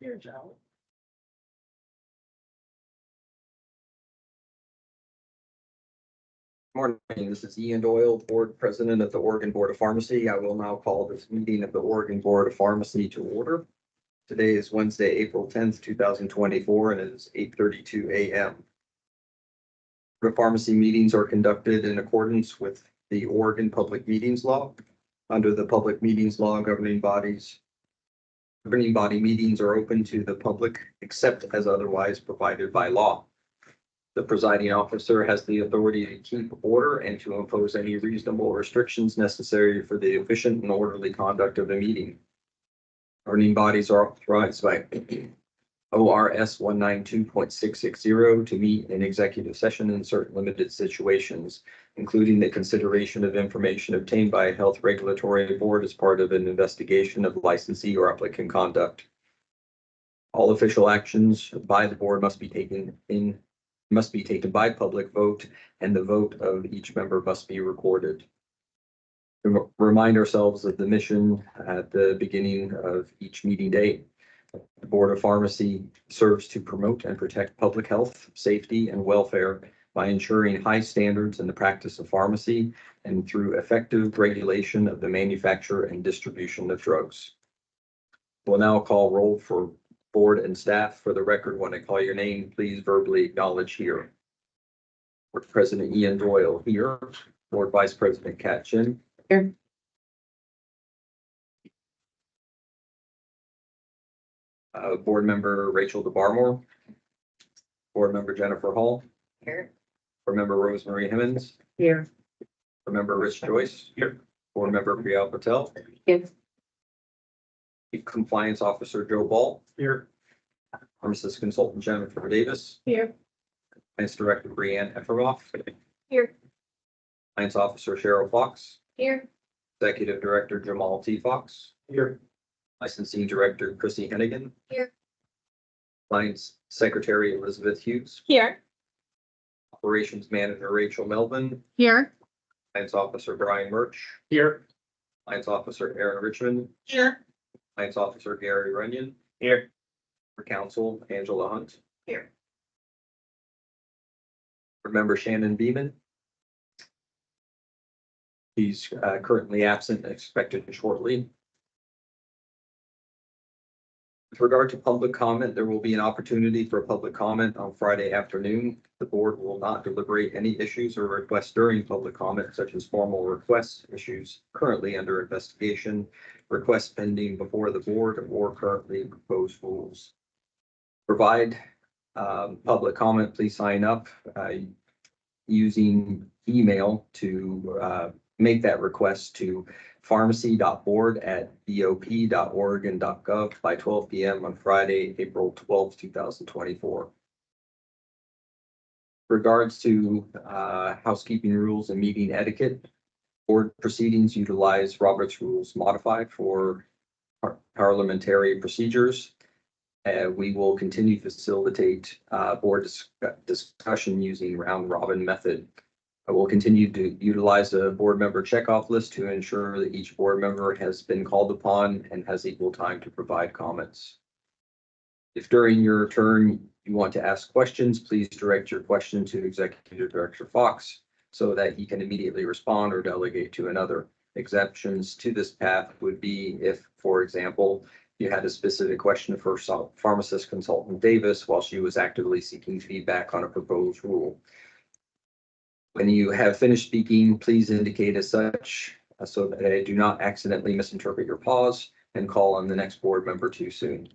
Here, Joe. Morning, this is Ian Doyle, Board President of the Oregon Board of Pharmacy. I will now call this meeting of the Oregon Board of Pharmacy to order. Today is Wednesday, April 10th, 2024, and it is 8:32 a.m. The pharmacy meetings are conducted in accordance with the Oregon Public Meetings Law. Under the Public Meetings Law, governing body meetings are open to the public except as otherwise provided by law. The presiding officer has the authority to keep order and to impose any reasonable restrictions necessary for the efficient and orderly conduct of the meeting. Governing bodies are authorized by ORS 192.660 to meet in executive session in certain limited situations, including the consideration of information obtained by a health regulatory board as part of an investigation of licensee or applicant conduct. All official actions by the board must be taken by public vote, and the vote of each member must be recorded. Remind ourselves of the mission at the beginning of each meeting day. The Board of Pharmacy serves to promote and protect public health, safety, and welfare by ensuring high standards in the practice of pharmacy and through effective regulation of the manufacture and distribution of drugs. We'll now call roll for board and staff. For the record, when I call your name, please verbally acknowledge here. Board President Ian Doyle here. Board Vice President Kat Chin. Here. Board Member Rachel DeBarmore. Board Member Jennifer Hall. Here. Board Member Rosemary Himmons. Here. Board Member Rich Joyce. Here. Board Member Priyal Patel. Here. Chief Compliance Officer Joe Ball. Here. Pharmacist Consultant Jennifer Davis. Here. Finance Director Brianne Efferoff. Here. Finance Officer Cheryl Fox. Here. Executive Director Jamal T. Fox. Here. Licensing Director Chrissy Hennigan. Here. Finance Secretary Elizabeth Hughes. Here. Operations Manager Rachel Melvin. Here. Finance Officer Brian Murch. Here. Finance Officer Aaron Richmond. Here. Finance Officer Gary Runyon. Here. For Council Angela Hunt. Here. Board Member Shannon Beeman. He's currently absent, expected shortly. With regard to public comment, there will be an opportunity for public comment on Friday afternoon. The board will not deliberate any issues or requests during public comment, such as formal requests, issues currently under investigation, requests pending before the board, or currently proposed rules. Provide public comment, please sign up using email to make that request to pharmacy.board@bop.oregon.gov by 12 p.m. on Friday, April 12, 2024. Regards to housekeeping rules and meeting etiquette, board proceedings utilize Robert's Rules Modified for parliamentary procedures. We will continue to facilitate board discussion using round robin method. I will continue to utilize a board member checkoff list to ensure that each board member has been called upon and has equal time to provide comments. If during your turn you want to ask questions, please direct your question to Executive Director Fox so that he can immediately respond or delegate to another. Exceptions to this path would be if, for example, you had a specific question for Pharmacist Consultant Davis while she was actively seeking feedback on a proposed rule. When you have finished speaking, please indicate as such so that I do not accidentally misinterpret your pause and call on the next board member too soon.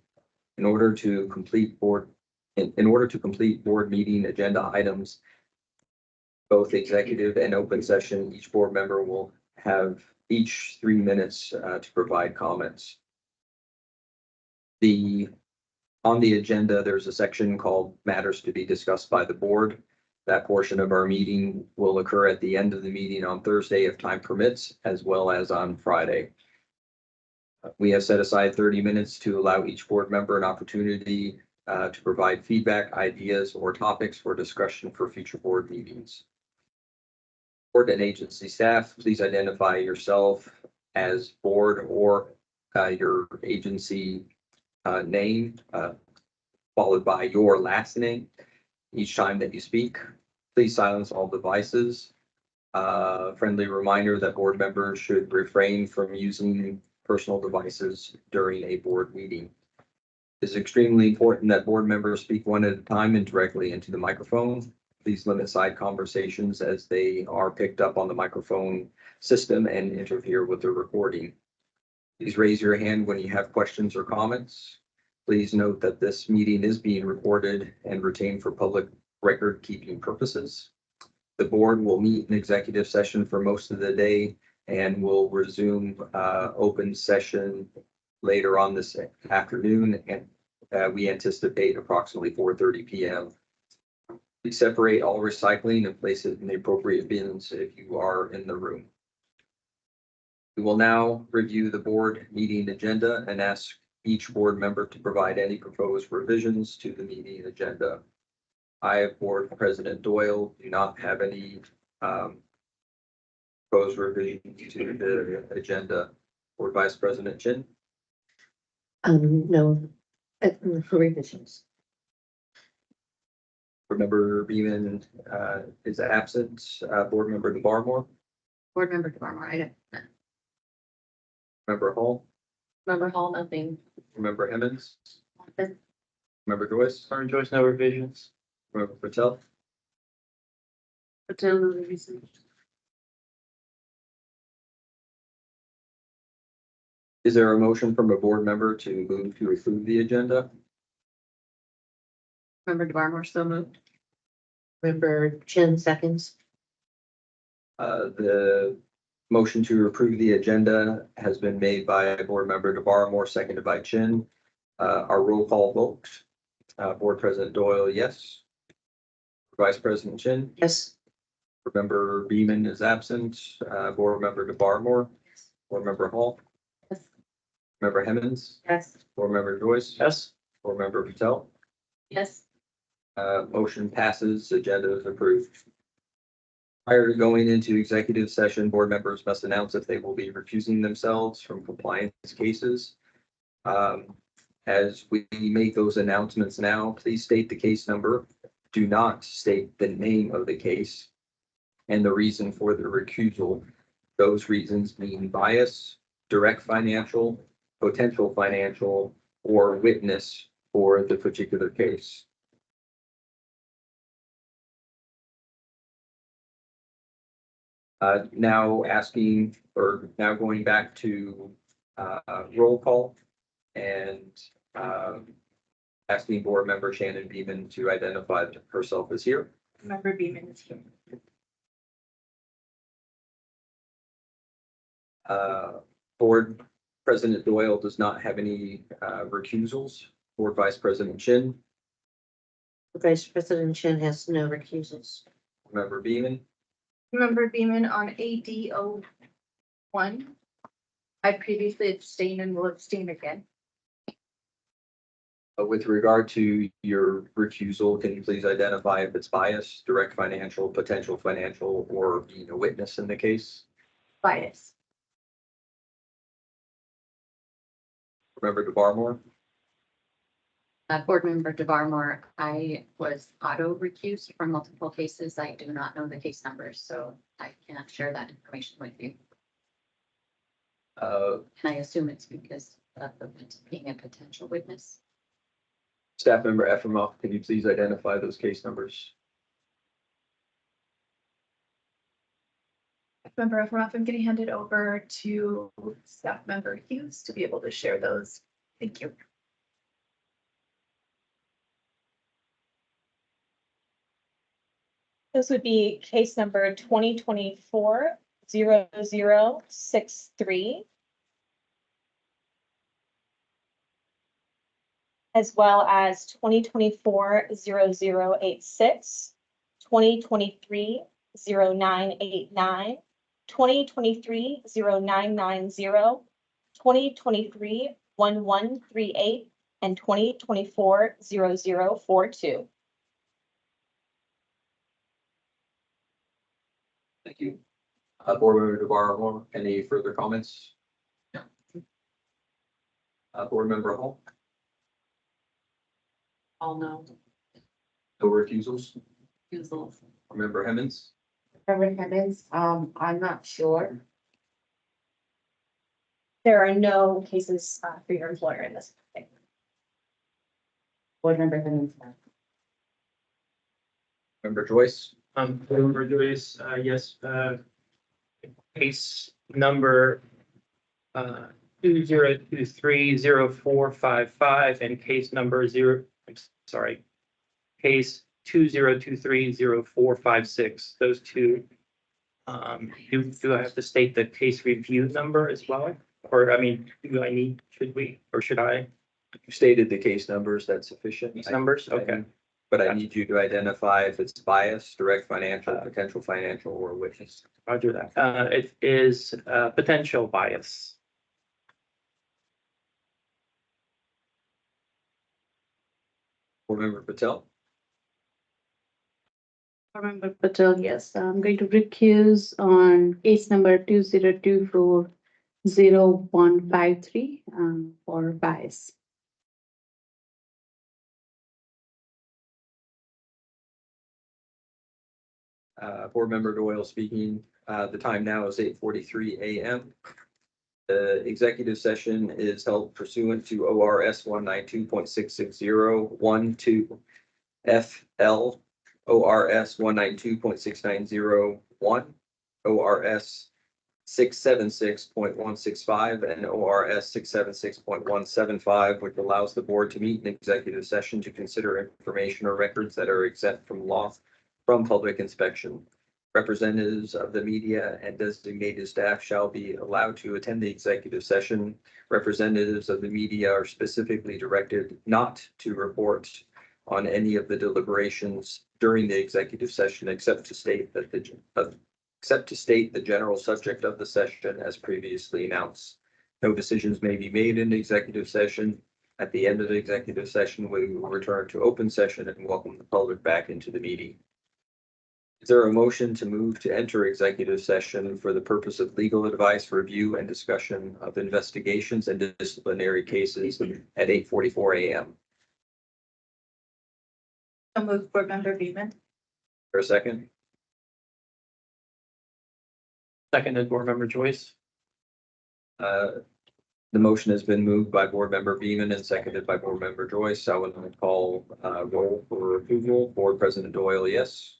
In order to complete board meeting agenda items, both executive and open session, each board member will have each 3 minutes to provide comments. On the agenda, there's a section called Matters to be discussed by the board. That portion of our meeting will occur at the end of the meeting on Thursday if time permits, as well as on Friday. We have set aside 30 minutes to allow each board member an opportunity to provide feedback, ideas, or topics for discussion for future board meetings. Board and agency staff, please identify yourself as board or your agency name, followed by your last name each time that you speak. Please silence all devices. Friendly reminder that board members should refrain from using personal devices during a board meeting. It's extremely important that board members speak one at a time and directly into the microphone. Please limit side conversations as they are picked up on the microphone system and interfere with the recording. Please raise your hand when you have questions or comments. Please note that this meeting is being recorded and retained for public record keeping purposes. The board will meet in executive session for most of the day and will resume open session later on this afternoon, and we anticipate approximately 4:30 p.m. Please separate all recycling and place it in the appropriate bins if you are in the room. We will now review the board meeting agenda and ask each board member to provide any proposed revisions to the meeting agenda. I, Board President Doyle, do not have any proposed revisions to the agenda. Board Vice President Chin. No revisions. Board Member Beeman is absent. Board Member DeBarmore. Board Member DeBarmore, I don't. Member Hall. Member Hall, nothing. Member Emmons. Nothing. Member Joyce. Sorry, Joyce, no revisions. Member Patel. Patel, no revisions. Is there a motion from a board member to move to approve the agenda? Member DeBarmore, so moved. Member Chin, seconds. The motion to approve the agenda has been made by Board Member DeBarmore, seconded by Chin. Our roll call vote. Board President Doyle, yes. Vice President Chin. Yes. Board Member Beeman is absent. Board Member DeBarmore. Yes. Board Member Hall. Yes. Member Hemmons. Yes. Board Member Joyce. Yes. Board Member Patel. Yes. Motion passes. Agenda is approved. Prior to going into executive session, board members must announce if they will be recusing themselves from compliance cases. As we make those announcements now, please state the case number. Do not state the name of the case and the reason for the recusal. Those reasons being bias, direct financial, potential financial, or witness for the particular case. Now asking, or now going back to roll call and asking board member Shannon Beeman to identify herself as here. Member Beeman is here. Board President Doyle does not have any recusals. Board Vice President Chin. Vice President Chin has no recusals. Member Beeman. Member Beeman on ADO 1. I previously abstained and will abstain again. With regard to your recusal, can you please identify if it's bias, direct financial, potential financial, or being a witness in the case? Bias. Member DeBarmore. Board Member DeBarmore, I was auto recused from multiple cases. I do not know the case numbers, so I cannot share that information with you. And I assume it's because of being a potential witness. Staff member Efremov, can you please identify those case numbers? Member Efroff, I'm getting handed over to staff member Hughes to be able to share those. Thank you. This would be case number 2024-0063. As well as 2024-0086, 2023-0989, 2023-0990, 2023-1138, and 2024-0042. Thank you. Board member DeBarmore, any further comments? No. Board member Hall. All no. No refusals? Refusals. Member Hemmons? Member Hemmons, I'm not sure. There are no cases for your employer in this. Board Member Hemmons. Member Joyce? Member Joyce, yes, case number 2023-0455 and case number case 2023-0456. Those two. Do I have to state the case review number as well? Or, I mean, should I? You stated the case numbers, that's sufficient. These numbers? Okay. But I need you to identify if it's bias, direct financial, potential financial, or witness. Roger that. It is potential bias. Board Member Patel? Board Member Patel, yes, I'm going to recuse on case number 2024-0153 for bias. Board Member Doyle speaking. The time now is 8:43 a.m. The executive session is held pursuant to ORS 192.66012 FL, ORS 192.690-1, ORS 676.165, and ORS 676.175, which allows the board to meet in executive session to consider information or records that are exempt from law from public inspection. Representatives of the media and designated staff shall be allowed to attend the executive session. Representatives of the media are specifically directed not to report on any of the deliberations during the executive session, except to state the general subject of the session as previously announced. No decisions may be made in the executive session. At the end of the executive session, we will return to open session and welcome the public back into the meeting. Is there a motion to move to enter executive session for the purpose of legal advice, review, and discussion of investigations and disciplinary cases at 8:44 a.m.? So move Board Member Beeman. For a second? Seconded, Board Member Joyce. The motion has been moved by Board Member Beeman and seconded by Board Member Joyce. I will now call roll for approval. Board President Doyle, yes.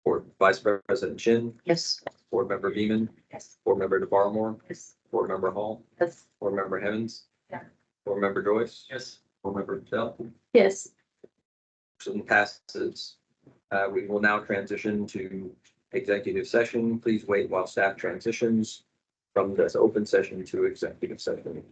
Board Vice President Chin, Yes. Board Member Beeman, Yes. Board Member DeBarmore, Yes. Board Member Hall, Yes. Board Member Hemmons. Yeah. Board Member Joyce. Yes. Board Member Patel. Yes. Motion passes. We will now transition to executive session. Please wait while staff transitions from this open session to executive session.